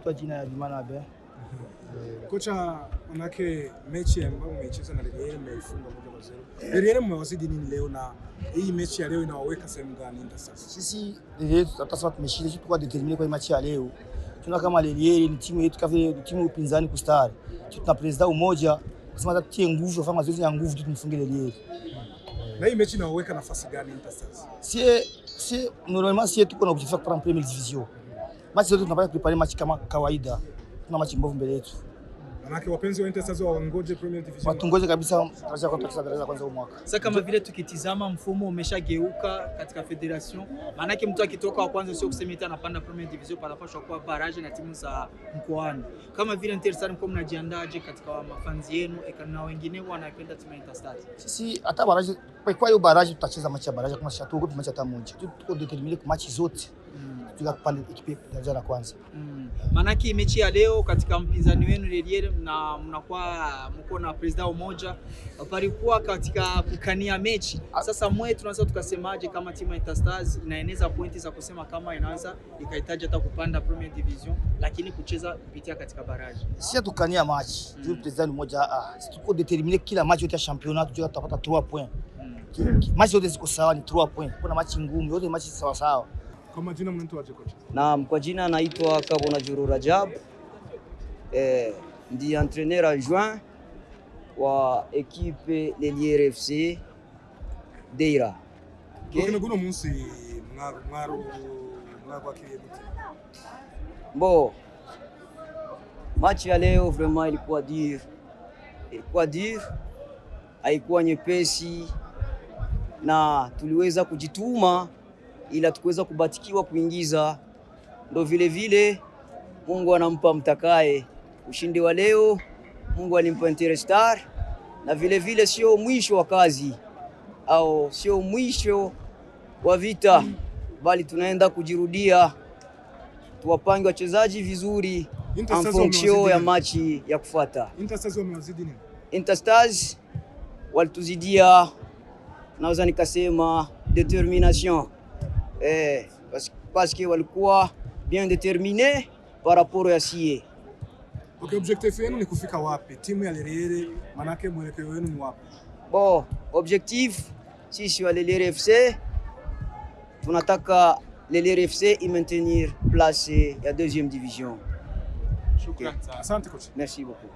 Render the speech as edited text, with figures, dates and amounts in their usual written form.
naitwa jina ya Dimana Abe. Kocha, manake mechi ambayo umecheza na Leliere mmeifunga 1-0. Leliere mmewazidi nini leo na hii mechi ya leo inawaweka sehemu gani Interstas? Sisi Leliere tutasema tumeshinda, sisi tulikuwa determined kwa mechi ya leo. Tuna kama Leliere ni timu yetu kama timu upinzani kustari. Tuna president umoja kusema tutie nguvu, kufanya mazoezi ya nguvu tumfunge Leliere. Na hii mechi inawaweka nafasi gani Interstas? Si normalement si tuko na objectif kwa première division. Mechi zote tunapata kuprepare mechi kama kawaida. Tuna mechi mbovu mbele yetu. Manake wapenzi wa Interstas waongoje Premier Division. Watungoje kabisa daraja kwa daraja kwanza mwaka. Sasa kama vile tukitizama mfumo umeshageuka katika federation, manake mtu akitoka wa kwanza sio kusema ita anapanda Premier Division, panapaswa kuwa barrage na timu za mkoani. Kama vile Interstas mko mnajiandaje katika mafanzi yenu na wengine wanapenda timu ya Interstas? Sisi hata barrage kwa hiyo barrage tutacheza mechi ya barrage kama shatuko mechi hata moja. Tuko determined kwa mechi zote. Tukapanda ekipe daraja la kwanza. Manake mechi ya leo katika mpinzani wenu Leliere na mko na president umoja palikuwa katika kukania mechi. Sasa tunaweza tukasemaje kama timu ya Interstas inaeneza pointi za kusema kama inaweza ikahitaji hata kupanda Premier Division lakini kucheza kupitia katika barrage. Sisi tukania match. President umoja tuko determined kila match yote ya championnat tutapata 3 points. Match zote ziko sawa ni 3 points. Kuna match ngumu, yote match sawa sawa. Kwa majina mnaitwaje kocha? Naam, kwa jina naitwa Kabona Juru Rajab. Ndi entraîneur adjoint wa equipe Leliere FC Deira. Kwa guno munsi mwaro akili. Bo. Match ya leo vraiment ilikuwa dur. Haikuwa nyepesi na tuliweza kujituma ila tukuweza kubatikiwa kuingiza. Ndo vile Mungu anampa mtakaye. Ushindi wa leo Mungu alimpa Interstar na vile sio mwisho wa kazi au sio mwisho wa vita, bali tunaenda kujirudia. Tuwapange wachezaji vizuri en fonction ya machi ya kufuata. Interstas wamewazidi nini? Interstas walituzidia, naweza nikasema determination. Parce que walikuwa bien déterminé par rapport à sie. Okay, objectif yenu ni kufika wapi? Timu ya Leliere manake mwelekeo wenu ni wapi? Bon, objectif sisi wa Leliere FC tunataka Leliere FC maintenir place ya 2e division. Asante coach. Merci beaucoup.